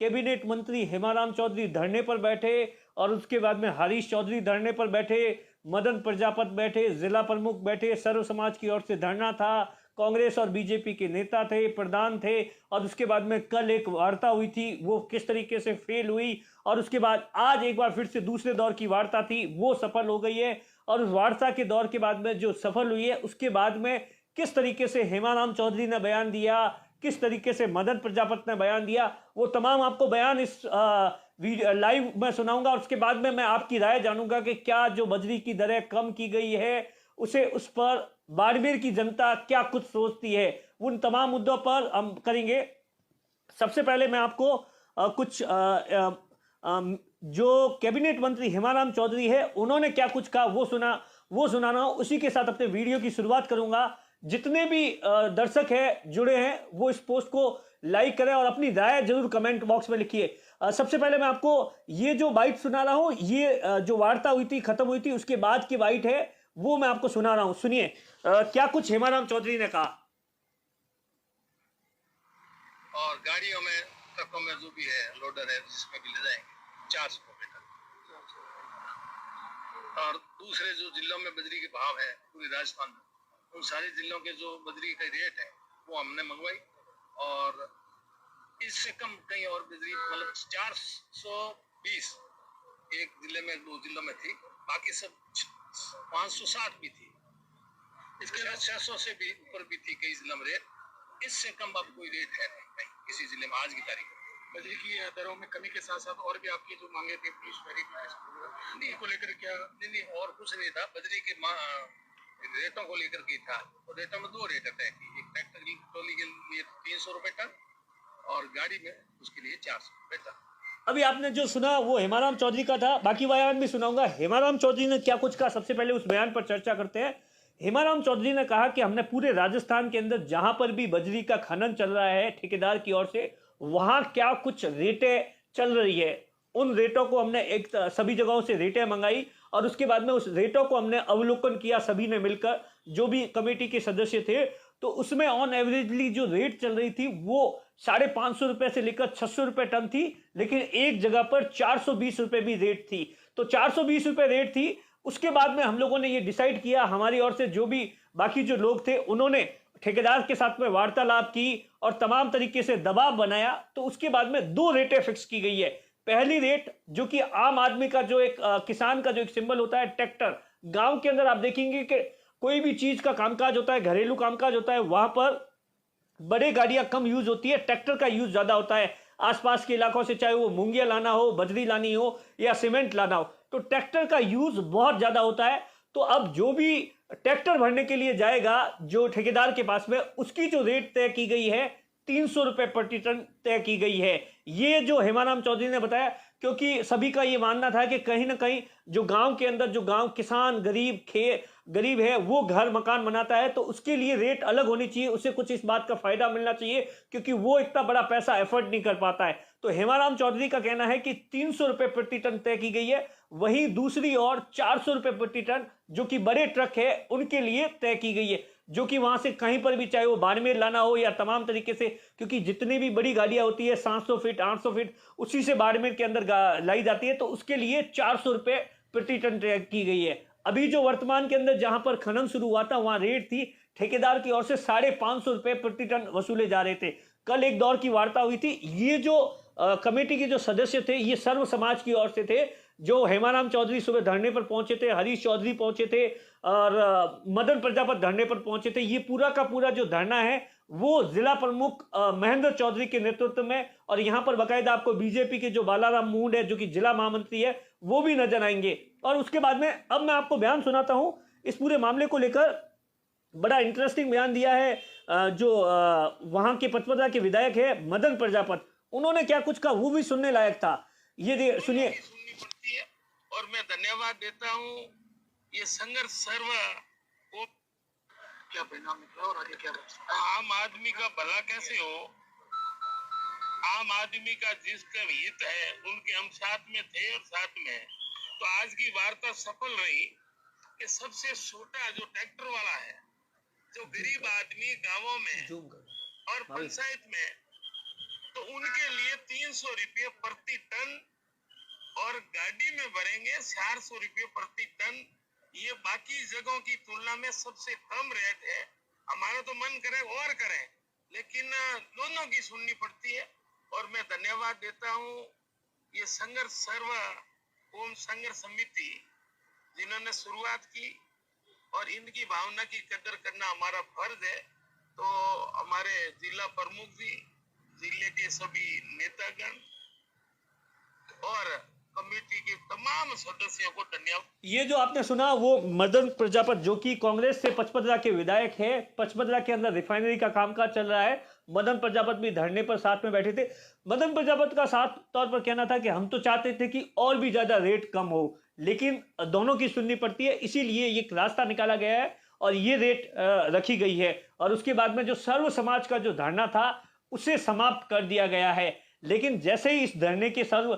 Cabinet मंत्री हेमाराम चौधरी धरने पर बैठे और उसके बाद में हरीश चौधरी धरने पर बैठे, मदन प्रजापत बैठे, जिला प्रमुख बैठे, सर्व समाज की ओर से धरना था, कांग्रेस और बीजेपी के नेता थे, प्रधान थे। और उसके बाद में कल एक वार्ता हुई थी, वो किस तरीके से फेल हुई, और उसके बाद आज एक बार फिर से दूसरे दौर की वार्ता थी, वो सफल हो गई है। और उस वार्ता के दौर के बाद में जो सफल हुई है, उसके बाद में किस तरीके से हेमाराम चौधरी ने बयान दिया, किस तरीके से मदन प्रजापत ने बयान दिया, वो तमाम आपको बयान इस लाइव में सुनाऊंगा। और उसके बाद में मैं आपकी राय जानूंगा कि क्या जो बजरी की दरें कम की गई है उसे उस पर बाड़मेर की जनता क्या कुछ सोचती है, उन तमाम मुद्दों पर हम करेंगे। सबसे पहले मैं आपको कुछ जो कैबिनेट मंत्री हेमाराम चौधरी है उन्होंने क्या कुछ कहा वो सुनाना हूं। उसी के साथ अपने वीडियो की शुरुआत करूंगा। जितने भी दर्शक हैं जुड़े हैं वो इस पोस्ट को लाइक करें और अपनी राय जरूर कमेंट बॉक्स में लिखिए। सबसे पहले मैं आपको ये जो बाइट सुना रहा हूं, ये जो वार्ता हुई थी, खत्म हुई थी, उसके बाद की बाइट है, वो मैं आपको सुना रहा हूं। सुनिए क्या कुछ हेमाराम चौधरी ने कहा। और गाड़ियों में, ट्रकों में जो भी है, लोडर है, जिसमें भी ले जाएंगे 400 रुपए तक। और दूसरे जो जिलों में बजरी के भाव है पूरे राजस्थान में, उन सारे जिलों के जो बजरी का रेट है वो हमने मंगवाई, और इससे कम कहीं और बजरी मतलब 420 एक जिले में, 2 जिलों में थी, बाकी सब 560 भी थी, इसके बाद 600 से भी ऊपर भी थी कई जिलों में रेट। इससे कम अब कोई रेट है नहीं किसी जिले में आज की तारीख में। बजरी की दरों में कमी के साथ साथ और भी आपकी जो मांगे थे नहीं को लेकर क्या? नहीं, और कुछ नहीं था, बजरी के रेटों को लेकर के था। तो रेटों में 2 रेट तय की, एक ट्रैक्टर की ट्रॉली के लिए 300 रुपए टन और गाड़ी में उसके लिए 400 रुपए टन। अभी आपने जो सुना वो हेमाराम चौधरी का था, बाकी बयान भी सुनाऊंगा। हेमाराम चौधरी ने क्या कुछ कहा, सबसे पहले उस बयान पर चर्चा करते हैं। हेमाराम चौधरी ने कहा कि हमने पूरे राजस्थान के अंदर जहां पर भी बजरी का खनन चल रहा है ठेकेदार की ओर से, वहां क्या कुछ रेटें चल रही है, उन रेटों को हमने एक सभी जगहों से रेटें मंगाई और उसके बाद में उस रेटों को हमने अवलोकन किया सभी ने मिलकर, जो भी कमेटी के सदस्य थे। तो उसमें ऑन एवरेजली जो रेट चल रही थी वो 550 रुपए से लेकर 600 रुपए टन थी, लेकिन एक जगह पर 420 रुपए भी रेट थी। तो 420 रुपए रेट थी। उसके बाद में हम लोगों ने ये डिसाइड किया, हमारी ओर से जो भी बाकी जो लोग थे उन्होंने ठेकेदार के साथ में वार्तालाप की और तमाम तरीके से दबाव बनाया। तो उसके बाद में 2 रेटें फिक्स की गई है। पहली रेट जो कि आम आदमी का जो एक किसान का जो एक सिंबल होता है ट्रैक्टर, गांव के अंदर आप देखेंगे कि कोई भी चीज का कामकाज होता है, घरेलू कामकाज होता है, वहां पर बड़े गाड़ियां कम यूज होती है, ट्रैक्टर का यूज ज्यादा होता है। आसपास के इलाकों से चाहे वो मूंगियां लाना हो, बजरी लानी हो या सीमेंट लाना हो, तो ट्रैक्टर का यूज बहुत ज्यादा होता है। तो अब जो भी ट्रैक्टर भरने के लिए जाएगा जो ठेकेदार के पास में, उसकी जो रेट तय की गई है 300 रुपए प्रति टन तय की गई है। ये जो हेमाराम चौधरी ने बताया, क्योंकि सभी का ये मानना था कि कहीं ना कहीं जो गांव के अंदर जो गांव किसान गरीब है वो घर मकान बनाता है, तो उसके लिए रेट अलग होनी चाहिए, उसे कुछ इस बात का फायदा मिलना चाहिए क्योंकि वो इतना बड़ा पैसा एफर्ट नहीं कर पाता है। तो हेमाराम चौधरी का कहना है कि 300 रुपए प्रति टन तय की गई है। वहीं दूसरी ओर 400 रुपए प्रति टन जो कि बड़े ट्रक है उनके लिए तय की गई है, जो कि वहां से कहीं पर भी चाहे वो बाड़मेर लाना हो या तमाम तरीके से, क्योंकि जितनी भी बड़ी गाड़ियां होती है 700 फीट 800 फीट उसी से बाड़मेर के अंदर लाई जाती है, तो उसके लिए 400 रुपए प्रति टन तय की गई है। अभी जो वर्तमान के अंदर जहां पर खनन शुरू हुआ था वहां रेट थी ठेकेदार की ओर से 550 रुपए प्रति टन वसूले जा रहे थे। कल एक दौर की वार्ता हुई थी। ये जो कमेटी के जो सदस्य थे ये सर्व समाज की ओर से थे। जो हेमाराम चौधरी सुबह धरने पर पहुंचे थे, हरीश चौधरी पहुंचे थे और मदन प्रजापत धरने पर पहुंचे थे। ये पूरा का पूरा जो धरना है वो जिला प्रमुख महेंद्र चौधरी के नेतृत्व में, और यहां पर बकायदा आपको बीजेपी के जो बालाराम मूंड है जो कि जिला महामंत्री है वो भी नजर आएंगे। और उसके बाद में अब मैं आपको बयान सुनाता हूं इस पूरे मामले को लेकर। बड़ा इंटरेस्टिंग बयान दिया है जो वहां के पचपदरा के विधायक है मदन प्रजापत, उन्होंने क्या कुछ कहा वो भी सुनने लायक था। ये सुनिए। सुननी पड़ती है और मैं धन्यवाद देता हूँ ये संघर्ष सर्व को। क्या परिणाम निकला और आगे क्या बचा? आम आदमी का भला कैसे हो, आम आदमी का जिसका हित है उनके हम साथ में थे और साथ में। तो आज की वार्ता सफल रही कि सबसे छोटा जो ट्रैक्टर वाला है, जो गरीब आदमी गांवों में और पंचायत में तो उनके लिए 300 रुपये प्रति टन और गाड़ी में भरेंगे 400 रुपये प्रति टन। ये बाकी जगहों की तुलना में सबसे कम रेट है। हमारा तो मन करे और करें, लेकिन दोनों की सुननी पड़ती है। और मैं धन्यवाद देता हूँ ये संघर्ष सर्व ओम संघर्ष समिति जिन्होंने शुरुआत की, और इनकी भावना की कदर करना हमारा फर्ज है। तो हमारे जिला प्रमुख जी, जिले के सभी नेतागण और कमेटी के तमाम सदस्यों को धन्यवाद। ये जो आपने सुना वो मदन प्रजापत, जो कि कांग्रेस से पचपदरा के विधायक है। पचपदरा के अंदर रिफाइनरी का कामकाज चल रहा है। मदन प्रजापत भी धरने पर साथ में बैठे थे। मदन प्रजापत का साफ तौर पर कहना था कि हम तो चाहते थे कि और भी ज्यादा रेट कम हो, लेकिन दोनों की सुननी पड़ती है, इसीलिए ये रास्ता निकाला गया है और ये रेट रखी गई है। और उसके बाद में जो सर्व समाज का जो धरना था उसे समाप्त कर दिया गया है। लेकिन जैसे ही इस धरने के सर्व